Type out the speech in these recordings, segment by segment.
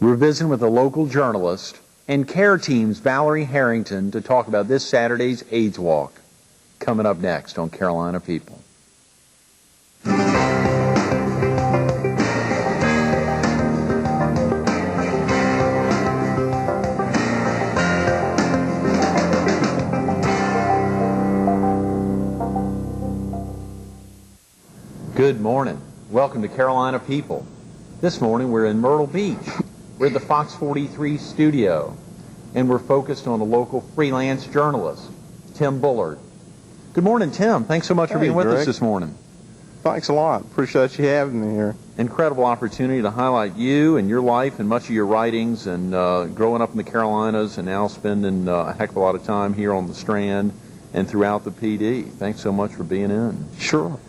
We're visiting with a local journalist and care team's Valerie Harrington to talk about this Saturday's AIDS Walk. Coming up next on Carolina People. Good morning. Welcome to Carolina People. This morning we're in Myrtle Beach. We're at the Fox 43 studio, and we're focused on a local freelance journalist, Tim Bullard. Good morning, Tim. Thanks so much for being with us this morning. Thanks a lot. Appreciate you having me here. Incredible opportunity to highlight you and your life and much of your writings, and growing up in the Carolinas and now spending a heck of a lot of time here on the Strand and throughout the PD. Thanks so much for being in. Sure.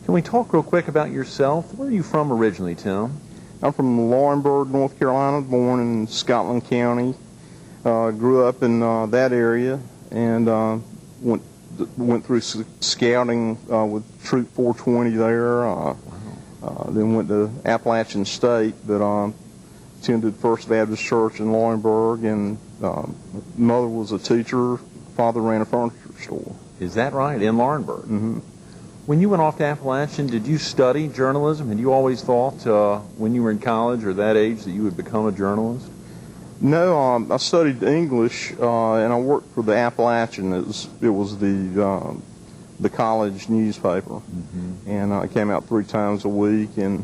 Can we talk real quick about yourself? Where are you from originally, Tim? I'm from Laurinburg, North Carolina, born in Scotland County. Grew up in that area and went through scouting with Troop 420 there. Then went to Appalachian State, but attended First Baptist Church in Laurinburg, and mother was a teacher, father ran a furniture store. Is that right, in Laurinburg? Mm-hmm. When you went off to Appalachian, did you study journalism? Had you always thought when you were in college or that age that you would become a journalist? No, I studied English and I worked for the Appalachian. It was the college newspaper, and it came out 3 times a week. And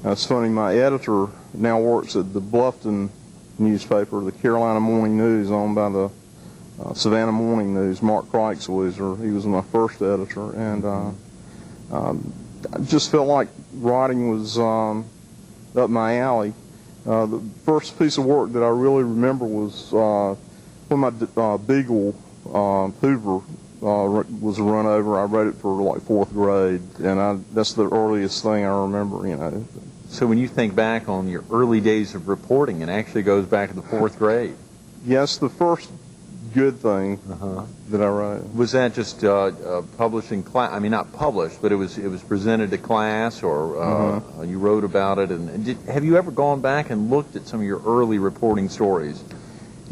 it's funny, my editor now works at the Bluffton newspaper, the Carolina Morning News, owned by the Savannah Morning News. Mark Kreixweiser, he was my first editor, and I just felt like writing was up my alley. The first piece of work that I really remember was when my Beagle Hoover was run over. I wrote it for like 4th grade, and that's the earliest thing I remember, you know. So when you think back on your early days of reporting, it actually goes back to the 4th grade. Yes, the first good thing that I wrote. Was that just published in class? I mean, not published, but it was presented to class, or you wrote about it. And have you ever gone back and looked at some of your early reporting stories?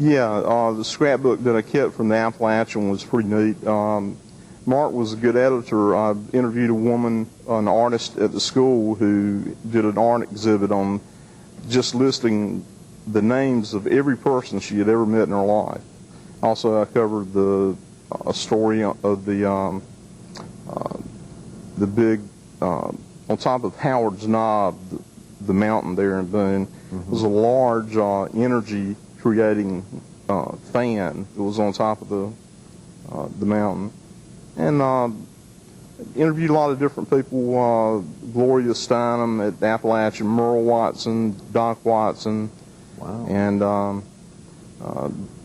Yeah, the scrapbook that I kept from the Appalachian was pretty neat. Mark was a good editor. I interviewed a woman, an artist at the school, who did an art exhibit on just listing the names of every person she had ever met in her life. Also, I covered a story of the big, on top of Howard's Knob, the mountain there in Boone, was a large energy-creating fan that was on top of the mountain. And interviewed a lot of different people, Gloria Steinem at Appalachian, Merle Watson, Doc Watson. Wow. And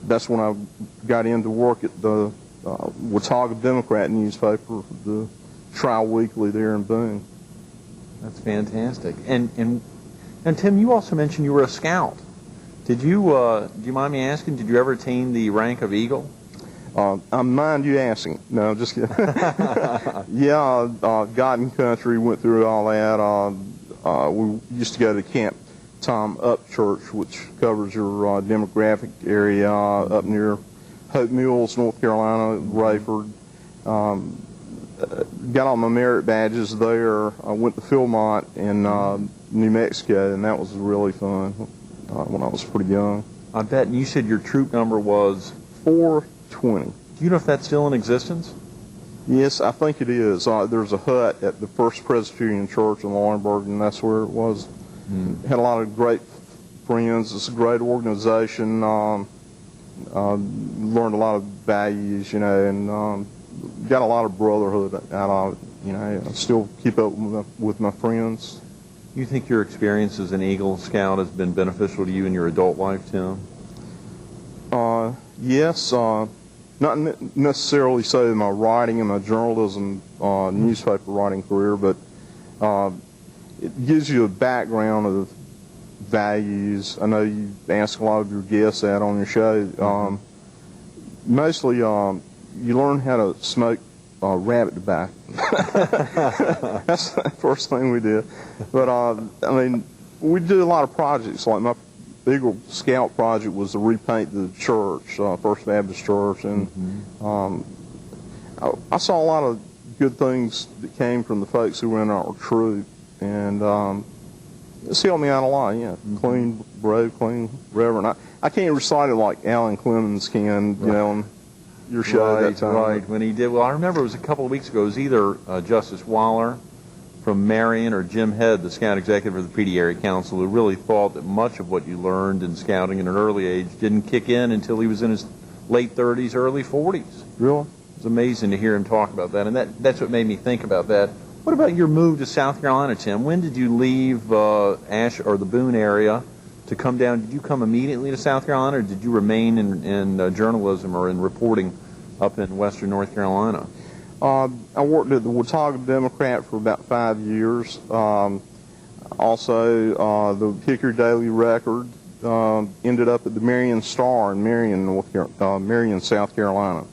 that's when I got into work at the Watauga Democrat newspaper, the Tri-Weekly there in Boone. That's fantastic. And Tim, you also mentioned you were a scout. Did you, do you mind me asking, did you ever attain the rank of Eagle? I mind you asking. No, I'm just kidding. Yeah, Godin Country, went through all that. We used to go to Camp Tom Upchurch, which covers your demographic area up near Hope Mills, North Carolina, Rayford. Got all my merit badges there. I went to Philmont in New Mexico, and that was really fun when I was pretty young. I bet. And you said your troop number was 420. Do you know if that's still in existence? Yes, I think it is. There's a hut at the First Presbyterian Church in Laurinburg, and that's where it was. Had a lot of great friends. It's a great organization. Learned a lot of values, you know, and got a lot of brotherhood out of it. You know, I still keep up with my friends. You think your experience as an Eagle Scout has been beneficial to you in your adult life, Tim? Yes. Not necessarily so in my writing and my journalism, newspaper writing career, but it gives you a background of values. I know you ask a lot of your guests that on your show. Mostly, you learn how to smoke rabbit tobacco. That's the first thing we did. But I mean, we do a lot of projects. Like Eagle Scout project was to repaint the church, First Baptist Church, and I saw a lot of good things that came from the folks who were in our troop, and it's helped me out a lot. Yeah, clean, brave, clean, reverend. I can't recite it like Alan Clemens can, you know, on your show at that time. Right, when he did. Well, I remember it was a couple of weeks ago. It was either Justice Waller from Marion or Jim Head, the Scout Executive of the Petey Area Council, who really thought that much of what you learned in scouting at an early age didn't kick in until he was in his late 30s, early 40s. Really? It was amazing to hear him talk about that, and that's what made me think about that. What about your move to South Carolina, Tim? When did you leave Ash or the Boone area to come down? Did you come immediately to South Carolina, or did you remain in journalism or in reporting up in western North Carolina? I worked at the Watauga Democrat for about 5 years. Also, the Hickory Daily Record. Ended up at the Marion Star in Marion, Marion, South Carolina.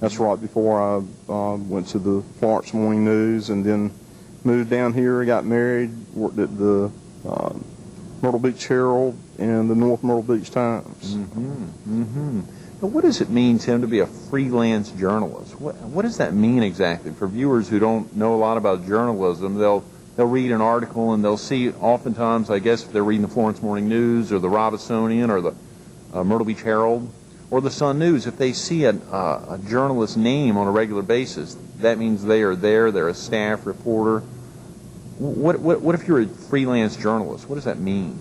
That's right before I went to the Florence Morning News, and then moved down here, got married, worked at the Myrtle Beach Herald and the North Myrtle Beach Times. Now, what does it mean, Tim, to be a freelance journalist? What does that mean exactly? For viewers who don't know a lot about journalism, they'll read an article and they'll see, oftentimes, I guess, if they're reading the Florence Morning News or the Robertsonian or the Myrtle Beach Herald or the Sun News, if they see a journalist's name on a regular basis, that means they are there, they're a staff reporter. What if you're a freelance journalist? What does that mean?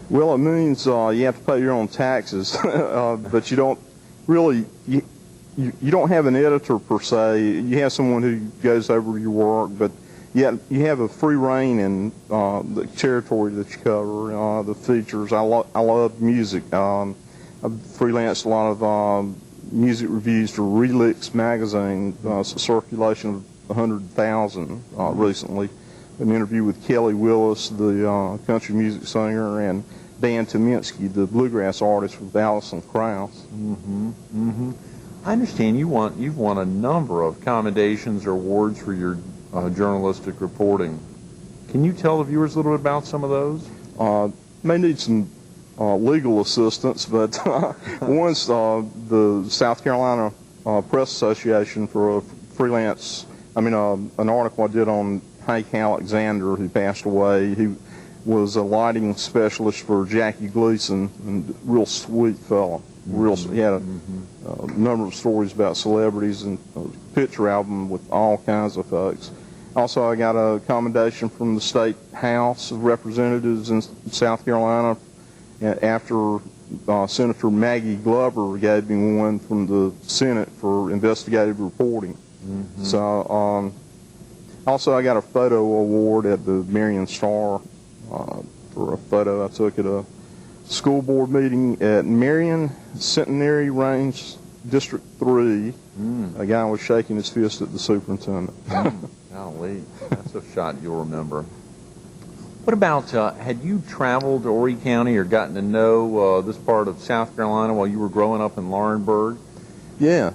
Well, it means you have to pay your own taxes, but you don't really, you don't have an editor per se. You have someone who goes over your work, but yet you have a free reign in the territory that you cover, the features. I love music. I've freelanced a lot of music reviews for Relix magazine, circulation of 100,000 recently. An interview with Kelly Willis, the country music singer, and Dan Tominski, the bluegrass artist with Allison Krauss. I understand you've won a number of commendations or awards for your journalistic reporting. Can you tell the viewers a little bit about some of those? May need some legal assistance, but once the South Carolina Press Association for a freelance, an article I did on Hank Alexander, who passed away. He was a lighting specialist for Jackie Gleason, and real sweet fellow. He had a number of stories about celebrities and a picture album with all kinds of folks. Also, I got a commendation from the State House of Representatives in South Carolina after Senator Maggie Glover gave me one from the Senate for investigative reporting. So, also, I got a photo award at the Marion Star for a photo I took at a school board meeting at Marion Centenary Range District 3. A guy was shaking his fist at the superintendent. Golly, that's a shot you'll remember. What about, had you traveled to Horry County or gotten to know this part of South Carolina while you were growing up in Laurinburg? Yeah.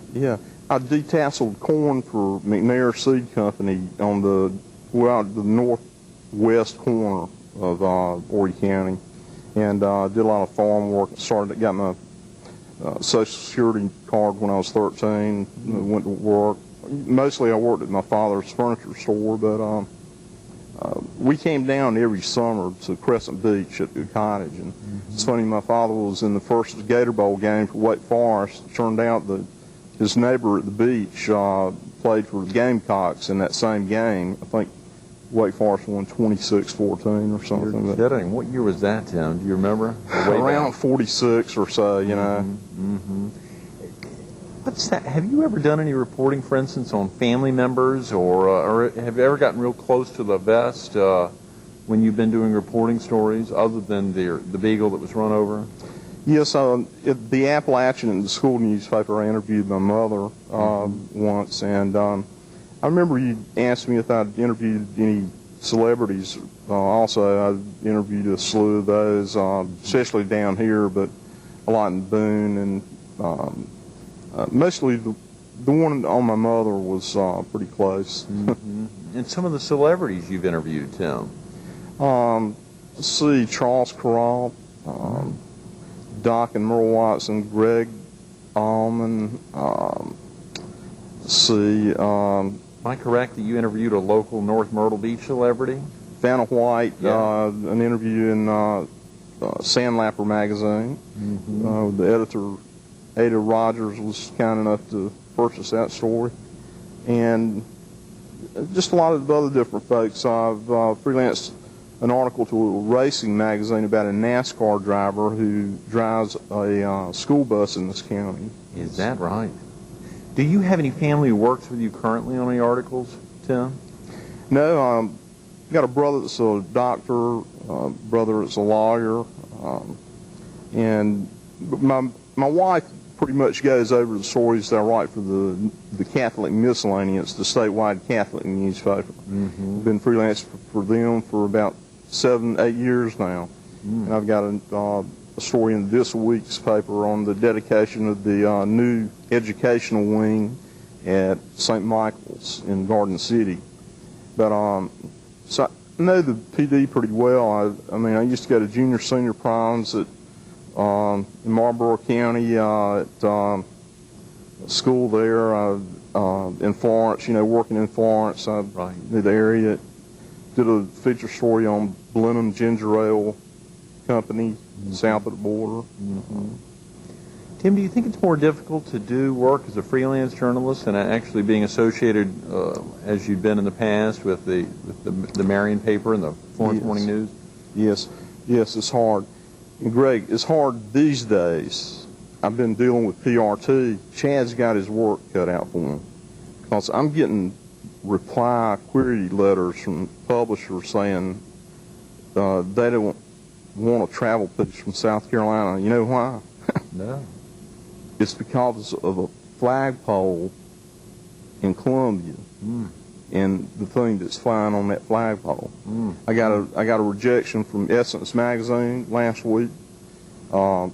I detasseled corn for McNair Seed Company on the northwest corner of Horry County, and did a lot of farm work. Got my Social Security card when I was 13. Went to work. Mostly I worked at my father's furniture store, but we came down every summer to Crescent Beach at the cottage. And it's funny, my father was in the first Gator Bowl game for Wake Forest. It turned out that his neighbor at the beach played for the Gamecocks in that same game. I think Wake Forest won 26-14 or something. You're kidding. What year was that, Tim? Do you remember? Around 46 or so, you know. What's that? Have you ever done any reporting, for instance, on family members, or have you ever gotten real close to the vest when you've been doing reporting stories, other than the beagle that was run over? Yes, at the Appalachian in the school newspaper, I interviewed my mother once, and I remember you asked me if I'd interviewed any celebrities. Also, I interviewed a slew of those, especially down here, but a lot in Boone, and mostly the one on my mother was pretty close. And some of the celebrities you've interviewed, Tim? Let's see, Charles Corral. Doc and Merle Watson, Greg Allman, Am I correct that you interviewed a local North Myrtle Beach celebrity? Vanna White, Yeah. an interview in Sandlapper magazine. The editor, Ada Rogers, was kind enough to purchase that story. And just a lot of other different folks. I've freelanced an article to a racing magazine about a NASCAR driver who drives a school bus in this county. Is that right? Do you have any family who works with you currently on any articles, Tim? No, got a brother that's a doctor, brother that's a lawyer, and my wife pretty much goes over the stories that I write for the Catholic Miscellaneous, the statewide Catholic newspaper. Been freelance for them for about 7-8 years now, and I've got a story in this week's paper on the dedication of the new educational wing at St. Michael's in Garden City. But so I know the PD pretty well. I mean, I used to go to junior senior proms at in Marlboro County at school there in Florence. You know, working in Florence, I knew the area. Did a feature story on Blenheim Ginger Ale Company south of the border. Tim, do you think it's more difficult to do work as a freelance journalist than actually being associated, as you've been in the past, with the Marion paper and the Florence Morning News? Yes, it's hard. And Greg, it's hard these days. I've been dealing with PRT. Chad's got his work cut out for him, because I'm getting reply query letters from publishers saying they don't want a travel piece from South Carolina. You know why? No. It's because of a flagpole in Columbia and the thing that's flying on that flagpole. I got a rejection from Essence magazine last week, but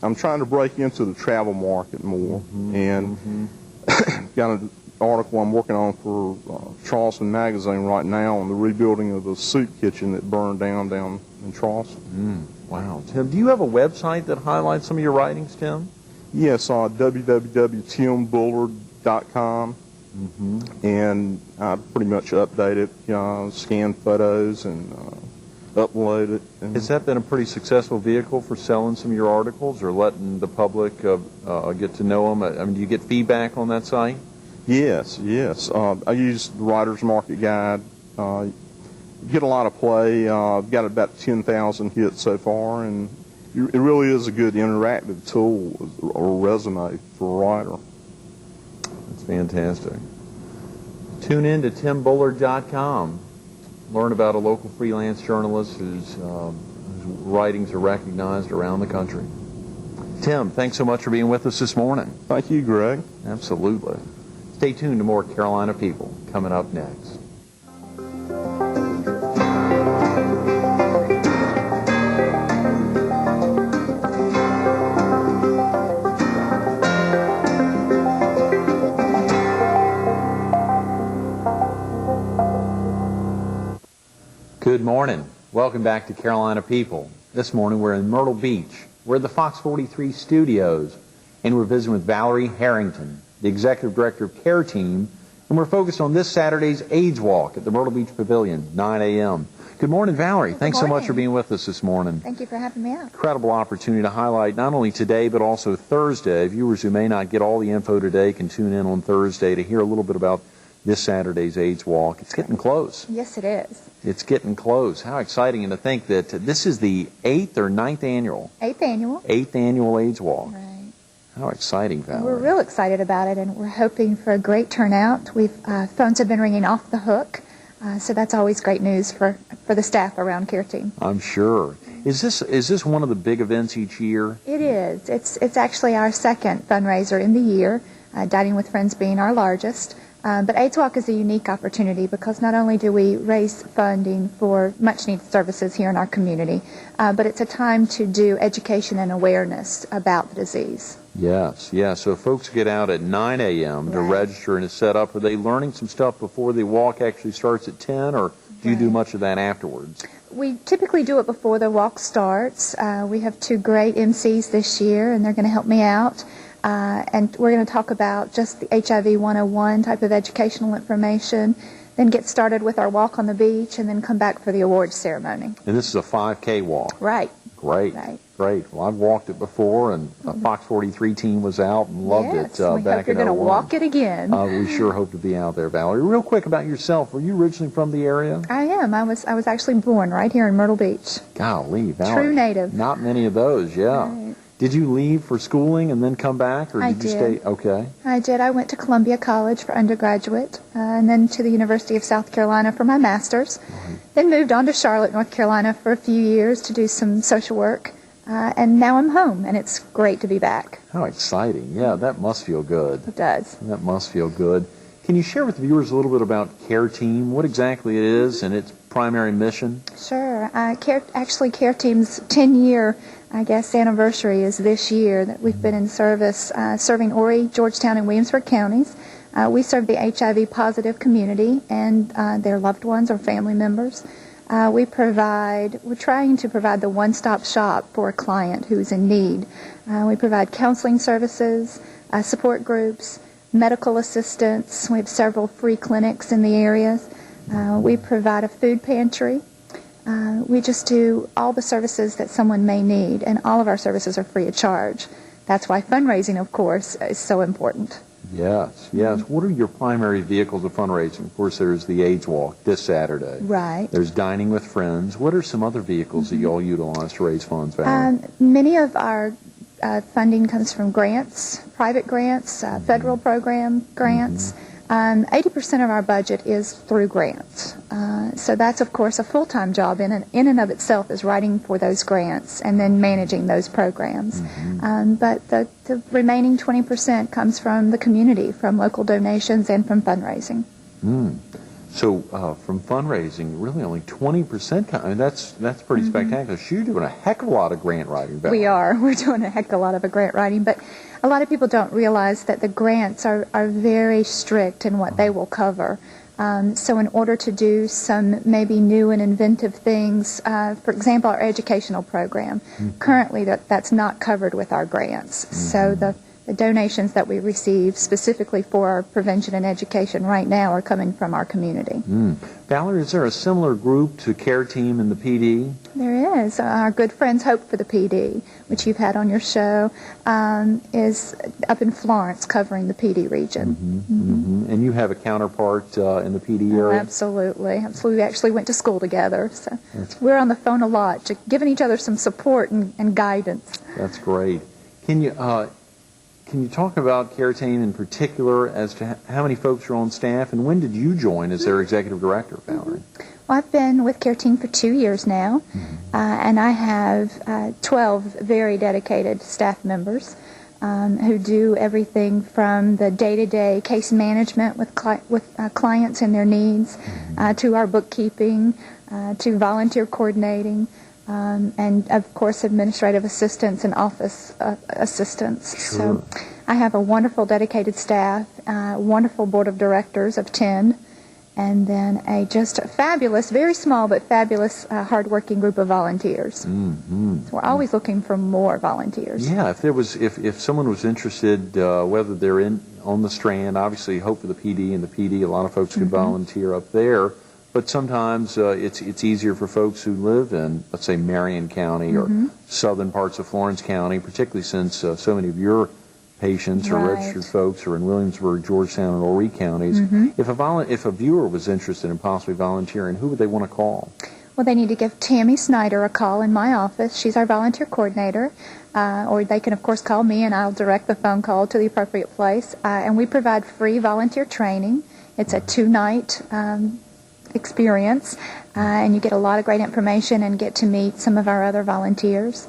I'm trying to break into the travel market more, and got an article I'm working on for Charleston magazine right now on the rebuilding of the soup kitchen that burned down in Charleston. Wow. Tim, do you have a website that highlights some of your writings, Tim? Yes, www.timbullard.com, and I pretty much update it, scan photos and upload it. And has that been a pretty successful vehicle for selling some of your articles or letting the public get to know them? I mean, do you get feedback on that site? Yes. I use the Writer's Market Guide. Get a lot of play. I've got about 10,000 hits so far, and it really is a good interactive tool or resume for a writer. That's fantastic. Tune in to timbullard.com. Learn about a local freelance journalist whose writings are recognized around the country. Tim, thanks so much for being with us this morning. Thank you, Greg. Absolutely. Stay tuned to more Carolina People coming up next. Good morning. Welcome back to Carolina People. This morning we're in Myrtle Beach. We're at the Fox 43 studios, and we're visiting with Valerie Harrington, the Executive Director of Care Team, and we're focused on this Saturday's AIDS Walk at the Myrtle Beach Pavilion, 9 a.m. Good morning, Valerie. Thanks so much for being with us this morning. Thank you for having me out. Incredible opportunity to highlight not only today but also Thursday. Viewers who may not get all the info today can tune in on Thursday to hear a little bit about this Saturday's AIDS Walk. It's getting close. Yes, it is. It's getting close. How exciting, and to think that this is the 8th or 9th annual? 8th annual. 8th annual AIDS Walk. Right. How exciting, Valerie. We're real excited about it, and we're hoping for a great turnout. Phones have been ringing off the hook, so that's always great news for the staff around Care Team. I'm sure. Is this one of the big events each year? It is. It's actually our second fundraiser in the year, Dining with Friends being our largest. But AIDS Walk is a unique opportunity because not only do we raise funding for much-needed services here in our community, but it's a time to do education and awareness about the disease. Yes. So folks get out at 9 a.m. to register and is set up. Are they learning some stuff before the walk actually starts at 10, or Do you do much of that afterwards? We typically do it before the walk starts. We have 2 great MCs this year, and they're going to help me out. And we're going to talk about just the HIV 101 type of educational information, then get started with our walk on the beach, and then come back for the awards ceremony. And this is a 5K walk. Right. Great. Right. Great. Well, I've walked it before, and the Fox 43 team was out and loved it we hope back you're in going to 01. walk it again. We sure hope to be out there, Valerie. Real quick about yourself. Were you originally from the area? I am. I was actually born right here in Myrtle Beach. Golly, Valerie. True native. Not many of those, yeah. Right. Did you leave for schooling and then come back, or did you stay? Okay. I did. I went to Columbia College for undergraduate, and then to the University of South Carolina for my master's. Right. Then moved on to Charlotte, North Carolina for a few years to do some social work. And now I'm home, and it's great to be back. How exciting. Yeah, that must feel good. It does. That must feel good. Can you share with the viewers a little bit about Care Team, what exactly it is and its primary mission? Sure. Care Team's 10-year, anniversary is this year that we've been in service, serving Horry, Georgetown, and Williamsburg counties. We serve the HIV-positive community and their loved ones or family members. We're trying to provide the one-stop shop for a client who's in need. We provide counseling services, support groups, medical assistance. We have several free clinics in the areas. We provide a food pantry. We just do all the services that someone may need, and all of our services are free of charge. That's why fundraising, of course, is so important. Yes, yes. What are your primary vehicles of fundraising? Of course, there's the AIDS Walk this Saturday. Right. There's Dining with Friends. What are some other vehicles that you all utilize to raise funds, Valerie? Many of our funding comes from grants, private grants, federal program grants. 80% of our budget is through grants. So that's, of course, a full-time job in and of itself is writing for those grants and then managing those programs. But the remaining 20% comes from the community, from local donations and from fundraising. So from fundraising, really only 20%. I mean, that's pretty spectacular. So you're doing a heck of a lot of grant writing, Valerie. We are. We're doing a heck of a lot of grant writing, but a lot of people don't realize that the grants are very strict in what they will cover. So in order to do some maybe new and inventive things, for example, our educational program, currently that's not covered with our grants. So the donations that we receive specifically for our prevention and education right now are coming from our community. Valerie, is there a similar group to Care Team in the PD? There is. Our good friends Hope for the PD, which you've had on your show, is up in Florence covering the PD region. And you have a counterpart in the PD area? Absolutely. Absolutely. We actually went to school together. So we're on the phone a lot, just giving each other some support and guidance. That's great. Can you talk about Care Team in particular as to how many folks are on staff, and when did you join as their executive director, Valerie? Well, I've been with Care Team for 2 years now, and I have 12 very dedicated staff members who do everything from the day-to-day case management with clients and their needs, to our bookkeeping, to volunteer coordinating, and of course administrative assistants and office assistants. Sure. So I have a wonderful dedicated staff, wonderful board of directors of 10, and then a just fabulous, very small but fabulous hardworking group of volunteers. So we're always looking for more volunteers. Yeah, if someone was interested, whether they're on the Strand, obviously Hope for the PD and the PD, a lot of folks could volunteer up there. But sometimes it's easier for folks who live in, let's say, Marion County or southern parts of Florence County, particularly since so many of your patients or registered folks are in Williamsburg, Georgetown, and Horry counties. If a viewer was interested in possibly volunteering, who would they want to call? Well, they need to give Tammy Snyder a call in my office. She's our volunteer coordinator. Or they can, of course, call me, and I'll direct the phone call to the appropriate place. And we provide free volunteer training. It's a 2-night experience, and you get a lot of great information and get to meet some of our other volunteers.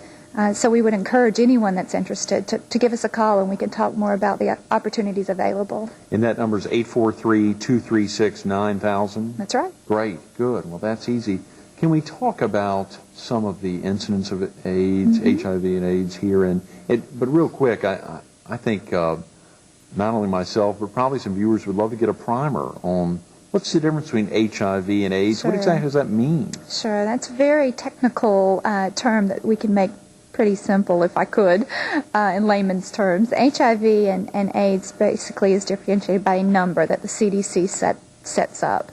So we would encourage anyone that's interested to give us a call, and we can talk more about the opportunities available. And that number is 843-236-9000? That's right. Great, good. Well, that's easy. Can we talk about some of the incidents of AIDS, HIV and AIDS here? But real quick, I think not only myself, but probably some viewers would love to get a primer on What's the difference between HIV and AIDS? Sure. What exactly does that mean? Sure, that's a very technical term that we can make pretty simple, if I could, in layman's terms. HIV and AIDS basically is differentiated by a number that the CDC sets up,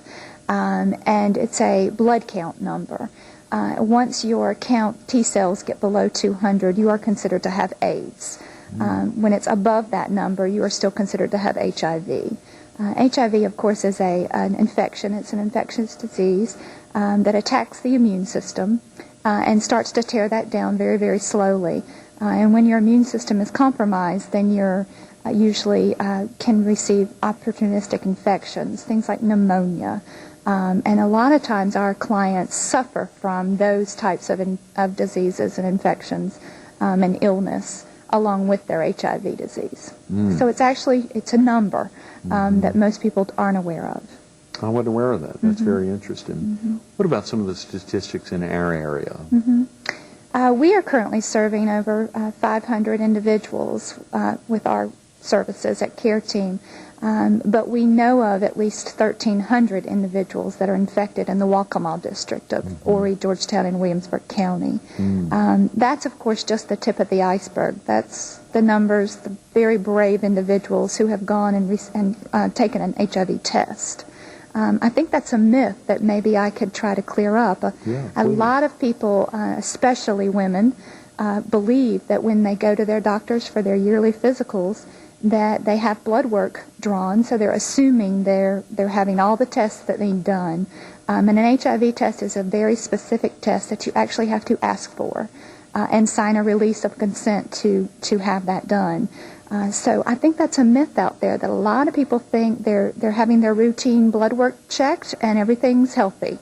and it's a blood count number. Once your count T cells get below 200, you are considered to have AIDS. When it's above that number, you are still considered to have HIV. HIV, of course, is an infection. It's an infectious disease that attacks the immune system and starts to tear that down very, very slowly. And when your immune system is compromised, then you're usually can receive opportunistic infections, things like pneumonia. And a lot of times our clients suffer from those types of diseases and infections and illness along with their HIV disease. So it's a number that most people aren't aware of. I wasn't aware of that. That's very interesting. What about some of the statistics in our area? We are currently serving over 500 individuals with our services at Care Team, but we know of at least 1,300 individuals that are infected in the Waccamaw district of Horry, Georgetown, and Williamsburg County. That's, of course, just the tip of the iceberg. That's the numbers, the very brave individuals who have gone and taken an HIV test. I think that's a myth that maybe I could try to clear up. A lot of people, especially women, believe that when they go to their doctors for their yearly physicals, that they have blood work drawn, so they're assuming they're having all the tests that they've done. And an HIV test is a very specific test that you actually have to ask for and sign a release of consent to have that done. So I think that's a myth out there, that a lot of people think they're having their routine blood work checked and everything's healthy,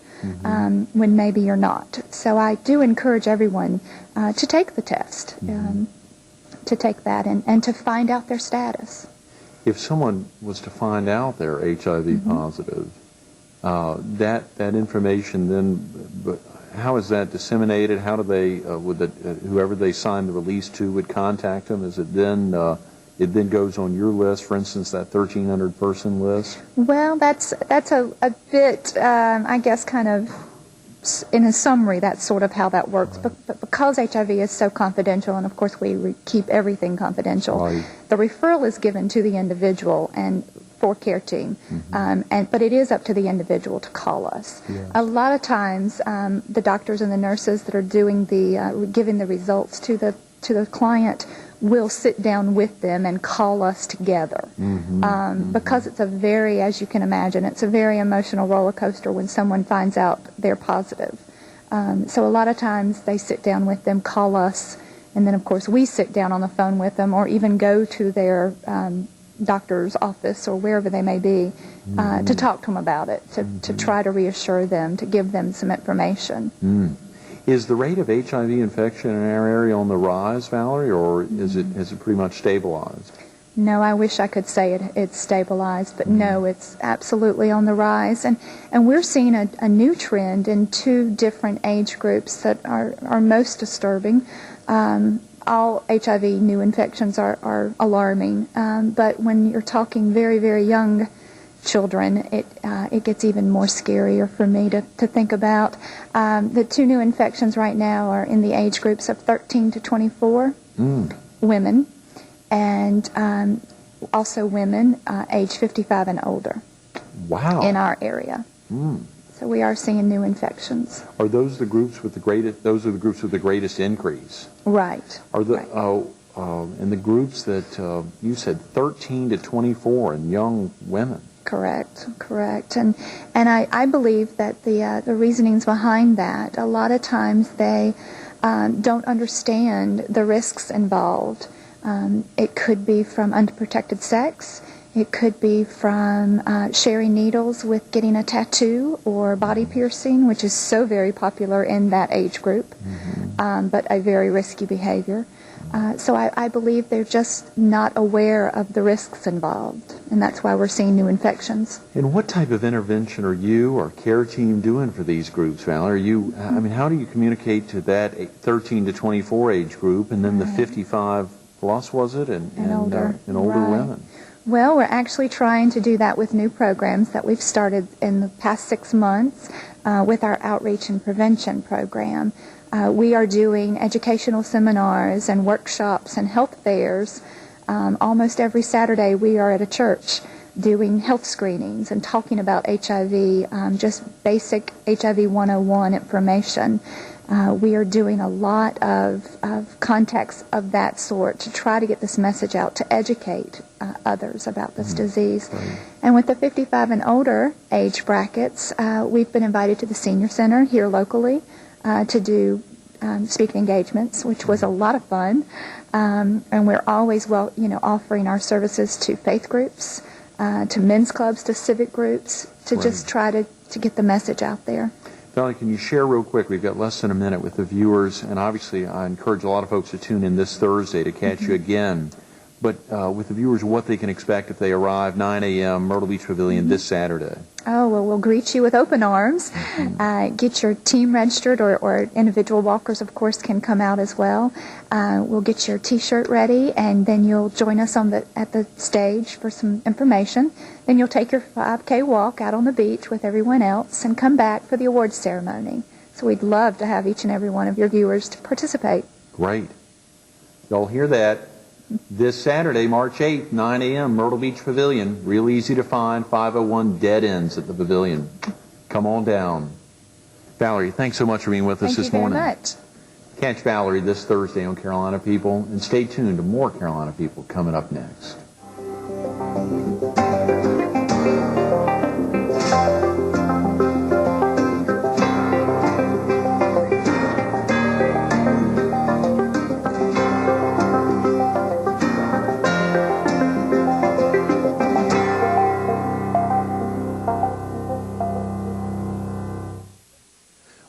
when maybe you're not. So I do encourage everyone to take the test, to take that and to find out their status. If someone was to find out they're HIV positive, that information then, how is that disseminated? How do they, whoever they sign the release to would contact them? Is it then, it then goes on your list, for instance, that 1,300 person list? Well, that's a bit, I guess, kind of in a summary, that's sort of how that works. But because HIV is so confidential, and of course we keep everything confidential, the referral is given to the individual and for Care Team, but it is up to the individual to call us. A lot of times, the doctors and the nurses that are doing giving the results to the client will sit down with them and call us together, because it's a very, as you can imagine, it's a very emotional roller coaster when someone finds out they're positive. So a lot of times they sit down with them, call us, and then of course we sit down on the phone with them, or even go to their doctor's office or wherever they may be to talk to them about it, to try to reassure them, to give them some information. Is the rate of HIV infection in our area on the rise, Valerie, or has it pretty much stabilized? No, I wish I could say it's stabilized, but no, it's absolutely on the rise. And we're seeing a new trend in two different age groups that are most disturbing. All HIV new infections are alarming, but when you're talking very, very young children, it gets even more scarier for me to think about. The two new infections right now are in the age groups of 13 to 24, women, and also women age 55 and older. Wow! In our area. So we are seeing new infections. Are those the groups with the greatest? Those are the groups with the greatest increase. Right. Are the and the groups that you said 13 to 24 and young women? Correct. And I believe that the reasonings behind that, a lot of times they don't understand the risks involved. It could be from unprotected sex. It could be from sharing needles with getting a tattoo or body piercing, which is so very popular in that age group, but a very risky behavior. So I believe they're just not aware of the risks involved, and that's why we're seeing new infections. And what type of intervention are you or Care Team doing for these groups, Valerie? I mean, how do you communicate to that 13 to 24 age group, and then the 55 plus, was it, and older right. women? Well, we're actually trying to do that with new programs that we've started in the past 6 months with our outreach and prevention program. We are doing educational seminars and workshops and health fairs. Almost every Saturday we are at a church doing health screenings and talking about HIV, just basic HIV 101 information. We are doing a lot of contacts of that sort to try to get this message out, to educate others about this disease. Right. And with the 55 and older age brackets, we've been invited to the Senior Center here locally to do speaking engagements, which was a lot of fun. And we're always offering our services to faith groups, to men's clubs, to civic groups, to just try to get the message out there. Valerie, can you share real quick, we've got less than a minute, with the viewers, and obviously I encourage a lot of folks to tune in this Thursday to catch you again, but with the viewers what they can expect if they arrive 9 a.m. Myrtle Beach Pavilion this Saturday? Oh, well, we'll greet you with open arms. Get your team registered, or individual walkers, of course, can come out as well. We'll get your T-shirt ready, and then you'll join us at the stage for some information. Then you'll take your 5K walk out on the beach with everyone else and come back for the awards ceremony. So we'd love to have each and every one of your viewers to participate. Great. Y'all hear that? This Saturday, March 8th, 9 a.m., Myrtle Beach Pavilion. Real easy to find, 501 Dead Ends at the Pavilion. Come on down. Valerie, thanks so much for being with us this morning. Thank you very much. Catch Valerie this Thursday on Carolina People, and stay tuned to more Carolina People coming up next.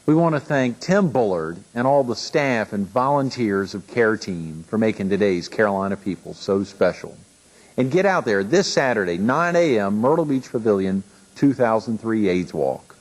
We want to thank Tim Bullard and all the staff and volunteers of Care Team for making today's Carolina People so special. And get out there this Saturday, 9 a.m., Myrtle Beach Pavilion, 2003 AIDS Walk.